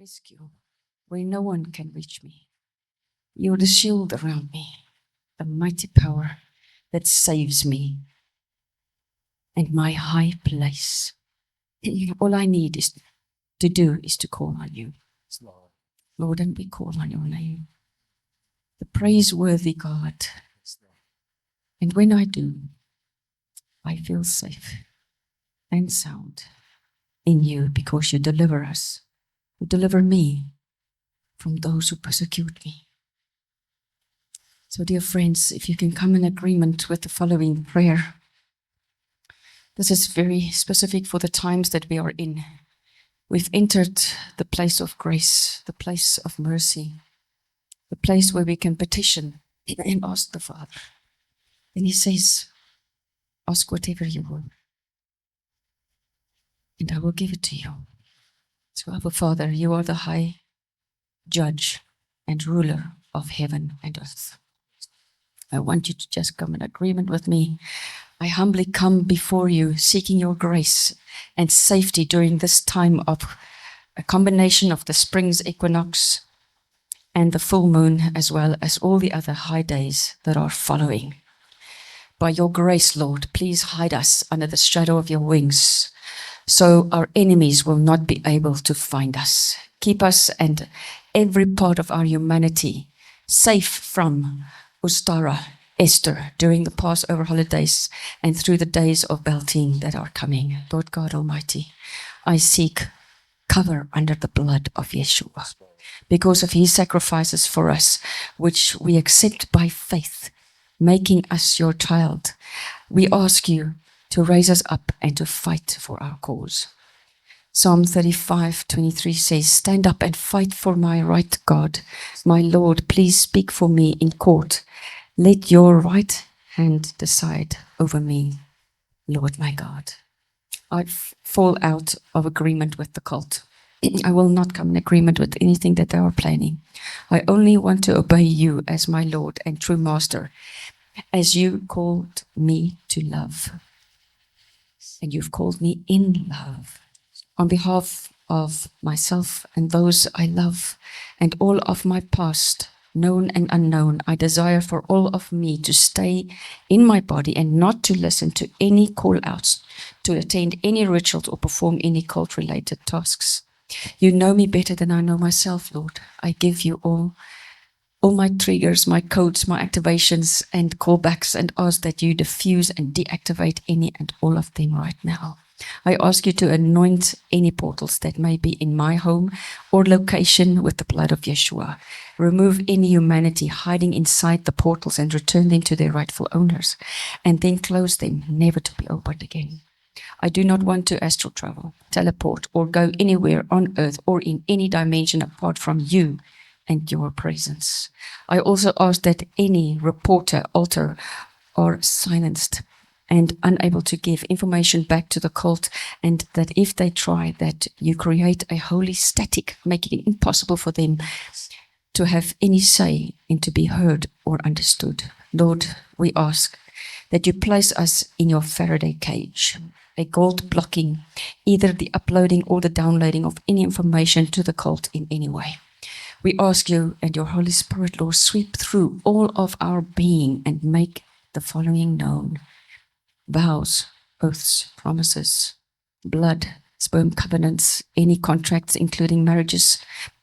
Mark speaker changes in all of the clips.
Speaker 1: rescue where no one can reach me. You're the shield around me, the mighty power that saves me, and my high place. All I need is to do is to call on you. Lord, and we call on your name, the praiseworthy God. And when I do, I feel safe and sound in you, because you deliver us. You deliver me from those who persecute me. So, dear friends, if you can come in agreement with the following prayer. This is very specific for the times that we are in. We've entered the place of grace, the place of mercy, the place where we can petition and ask the Father. And he says, ask whatever you will, and I will give it to you. So, our Father, you are the high judge and ruler of heaven and earth. I want you to just come in agreement with me. I humbly come before you, seeking your grace and safety during this time of a combination of the spring's equinox and the full moon, as well as all the other high days that are following. By your grace, Lord, please hide us under the shadow of your wings, so our enemies will not be able to find us. Keep us and every part of our humanity safe from Ustara, Esther, during the Passover holidays and through the days of Beltane that are coming. Lord God Almighty, I seek cover under the blood of Yeshua, because of his sacrifices for us, which we accept by faith, making us your child. We ask you to raise us up and to fight for our cause. Psalm 35:23 says, stand up and fight for my right, God. My Lord, please speak for me in court. Let your right hand decide over me, Lord my God. I fall out of agreement with the cult. I will not come in agreement with anything that they are planning. I only want to obey you as my Lord and true Master, as you called me to love. And you've called me in love. On behalf of myself and those I love, and all of my past, known and unknown, I desire for all of me to stay in my body and not to listen to any call-outs, to attend any rituals or perform any cult-related tasks. You know me better than I know myself, Lord. I give you all my triggers, my codes, my activations and callbacks, and ask that you diffuse and deactivate any and all of them right now. I ask you to anoint any portals that may be in my home or location with the blood of Yeshua. Remove any humanity hiding inside the portals and return them to their rightful owners, and then close them, never to be opened again. I do not want to astral travel, teleport, or go anywhere on earth or in any dimension apart from you and your presence. I also ask that any reporter, alter, or silenced and unable to give information back to the cult, and that if they try, that you create a holy static, making it impossible for them to have any say and to be heard or understood. Lord, we ask that you place us in your Faraday cage, a gold blocking either the uploading or the downloading of any information to the cult in any way. We ask you and your Holy Spirit, Lord, sweep through all of our being and make the following known: vows, oaths, promises, blood, sperm covenants, any contracts, including marriages,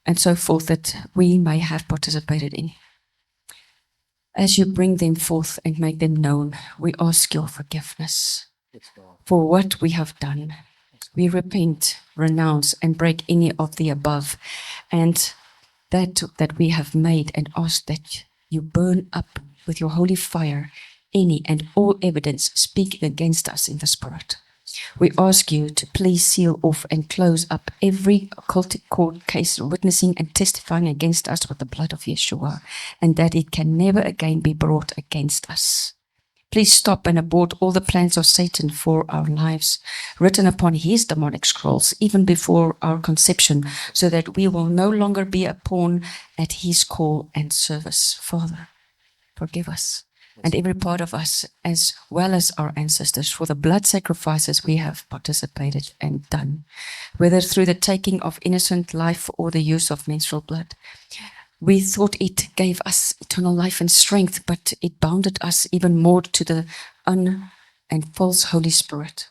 Speaker 1: and so forth, that we may have participated in. As you bring them forth and make them known, we ask your forgiveness for what we have done. We repent, renounce, and break any of the above, and that we have made, and ask that you burn up with your holy fire any and all evidence speaking against us in the spirit. We ask you to please seal off and close up every occultic court case witnessing and testifying against us with the blood of Yeshua, and that it can never again be brought against us. Please stop and abort all the plans of Satan for our lives, written upon his demonic scrolls, even before our conception, so that we will no longer be a pawn at his call and service. Father, forgive us. and every part of us, as well as our ancestors, for the blood sacrifices we have participated and done, whether through the taking of innocent life or the use of menstrual blood. We thought it gave us eternal life and strength, but it bounded us even more to the and false Holy Spirit,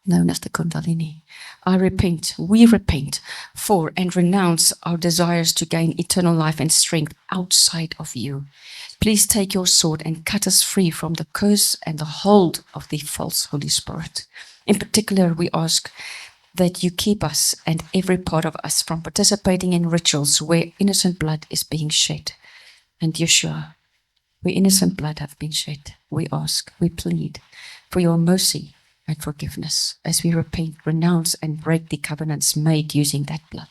Speaker 1: known as the Kundalini. We repent for and renounce our desires to gain eternal life and strength outside of you. Please take your sword and cut us free from the curse and the hold of the false Holy Spirit. In particular, we ask that you keep us and every part of us from participating in rituals where innocent blood is being shed. And Yeshua, where innocent blood have been shed, we ask, we plead for your mercy and forgiveness as we repent, renounce, and break the covenants made using that blood.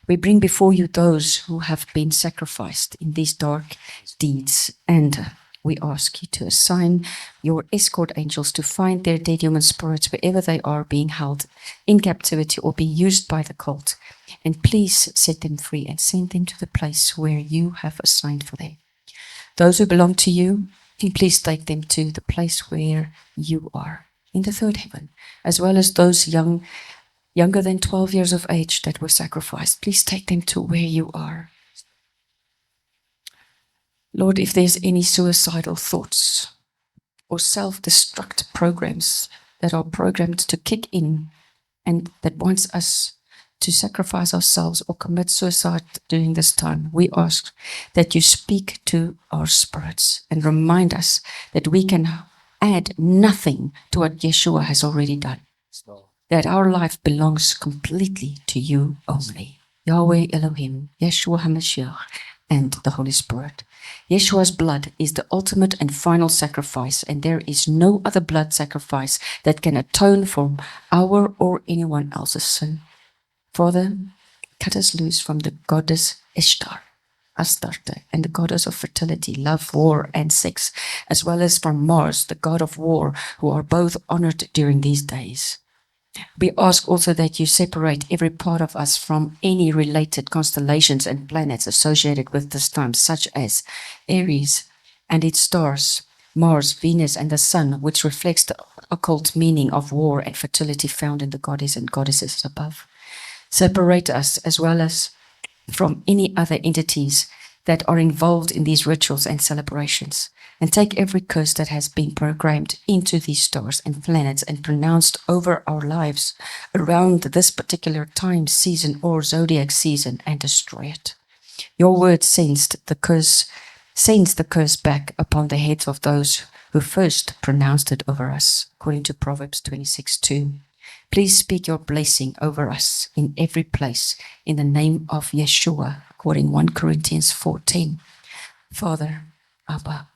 Speaker 1: We bring before you those who have been sacrificed in these dark deeds, and we ask you to assign your escort angels to find their dead human spirits wherever they are being held in captivity or being used by the cult. And please set them free and send them to the place where you have assigned for them. Those who belong to you, please take them to the place where you are, in the third heaven, as well as those younger than 12 years of age that were sacrificed. Please take them to where you are. Lord, if there's any suicidal thoughts or self-destruct programs that are programmed to kick in and that wants us to sacrifice ourselves or commit suicide during this time, we ask that you speak to our spirits and remind us that we can add nothing to what Yeshua has already done. That our life belongs completely to you only. Yahweh Elohim, Yeshua HaMashiach, and the Holy Spirit. Yeshua's blood is the ultimate and final sacrifice, and there is no other blood sacrifice that can atone for our or anyone else's sin. Father, cut us loose from the goddess Ishtar, Astarte, and the goddess of fertility, love, war, and sex, as well as from Mars, the god of war, who are both honored during these days. We ask also that you separate every part of us from any related constellations and planets associated with this time, such as Aries and its stars, Mars, Venus, and the Sun, which reflects the occult meaning of war and fertility found in the goddess and goddesses above. Separate us as well as from any other entities that are involved in these rituals and celebrations, and take every curse that has been programmed into these stars and planets and pronounced over our lives around this particular time, season, or zodiac season, and destroy it. Your word sends the curse back upon the heads of those who first pronounced it over us, according to Proverbs 26:2. Please speak your blessing over us in every place in the name of Yeshua, according 1 Corinthians 4:10. Father, Abba,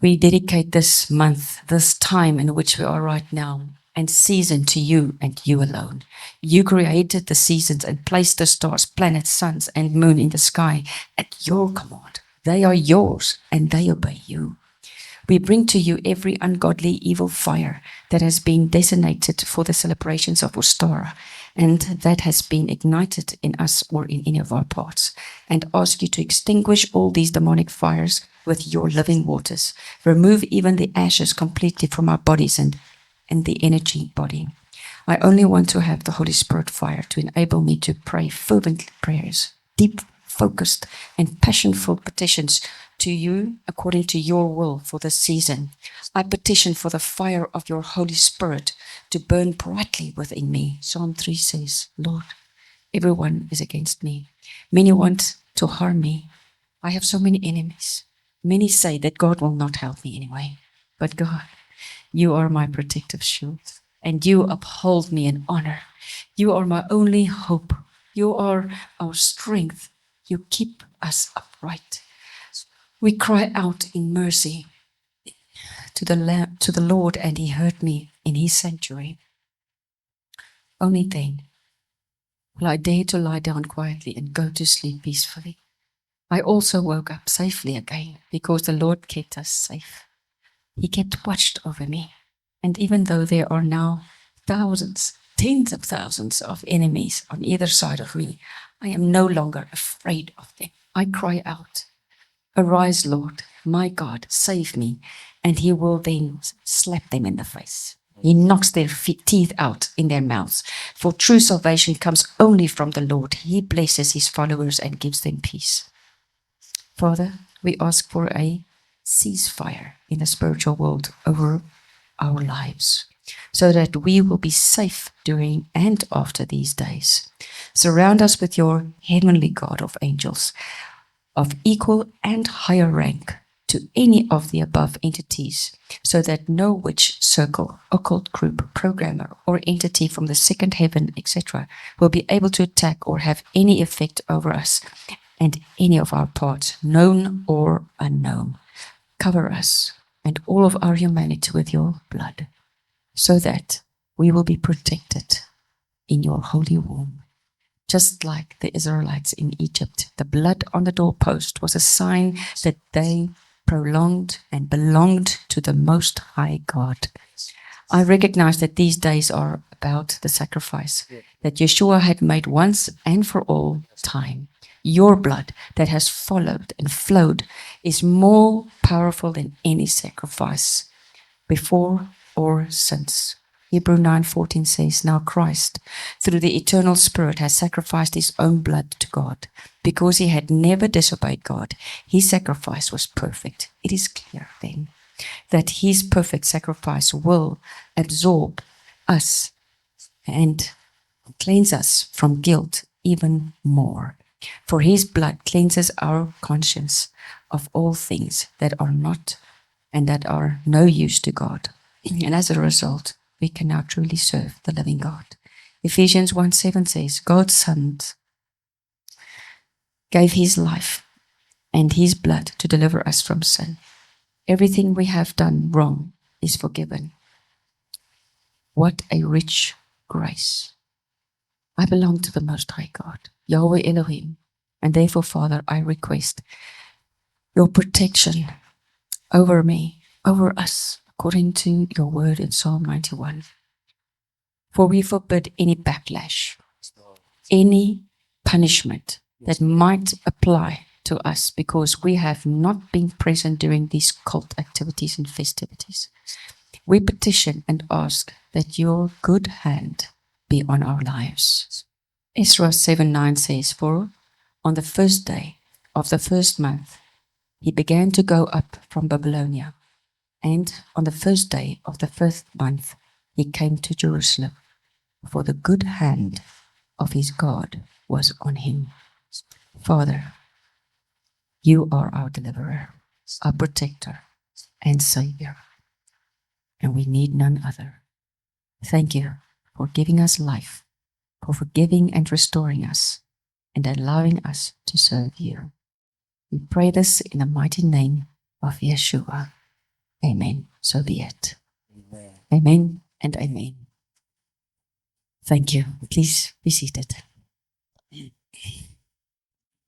Speaker 1: we dedicate this month, this time in which we are right now, and season to you and you alone. You created the seasons and placed the stars, planets, suns, and moon in the sky at your command. They are yours and they obey you. We bring to you every ungodly evil fire that has been designated for the celebrations of Ostara and that has been ignited in us or in any of our parts, and ask you to extinguish all these demonic fires with your living waters. Remove even the ashes completely from our bodies and the energy body. I only want to have the Holy Spirit fire to enable me to pray fervent prayers, deep, focused, and passionful petitions to you according to your will for this season. I petition for the fire of your Holy Spirit to burn brightly within me. Psalm 3 says, Lord, everyone is against me. Many want to harm me. I have so many enemies. Many say that God will not help me anyway. But God, you are my protective shield, and you uphold me in honor. You are my only hope. You are our strength. You keep us upright. We cry out in mercy to the Lord, and he heard me in his sanctuary. Only then will I dare to lie down quietly and go to sleep peacefully. I also woke up safely again because the Lord kept us safe. He kept watch over me. And even though there are now thousands, tens of thousands of enemies on either side of me, I am no longer afraid of them. I cry out, Arise, Lord, my God, save me. And he will then slap them in the face. He knocks their teeth out in their mouths. For true salvation comes only from the Lord. He blesses his followers and gives them peace. Father, we ask for a ceasefire in the spiritual world over our lives, so that we will be safe during and after these days. Surround us with your heavenly God of angels, of equal and higher rank to any of the above entities, so that no witch, circle, occult group, programmer, or entity from the second heaven, etc., will be able to attack or have any effect over us and any of our parts, known or unknown. Cover us and all of our humanity with your blood, so that we will be protected in your holy womb. Just like the Israelites in Egypt, the blood on the doorpost was a sign that they prolonged and belonged to the Most High God. I recognize that these days are about the sacrifice that Yeshua had made once and for all time. Your blood that has followed and flowed is more powerful than any sacrifice before or since. Hebrew 9:14 says, now Christ, through the eternal Spirit, has sacrificed his own blood to God. Because he had never disobeyed God, his sacrifice was perfect. It is clear then that his perfect sacrifice will absorb us and cleanse us from guilt even more. For his blood cleanses our conscience of all things that are not and that are no use to God. And as a result, we can now truly serve the living God. Ephesians 1:7 says, God's Son gave his life and his blood to deliver us from sin. Everything we have done wrong is forgiven. What a rich grace. I belong to the Most High God, Yahweh Elohim, and therefore, Father, I request your protection over me, over us, according to your word in Psalm 91. For we forbid any backlash, any punishment that might apply to us because we have not been present during these cult activities and festivities. We petition and ask that your good hand be on our lives. Ezra 7:9 says, for on the first day of the first month, he began to go up from Babylonia. And on the first day of the first month, he came to Jerusalem, for the good hand of his God was on him. Father, you are our deliverer, our protector, and Savior, and we need none other. Thank you for giving us life, for forgiving and restoring us, and allowing us to serve you. We pray this in the mighty name of Yeshua. Amen. So be it. Amen. Amen and amen. Thank you. Please be seated.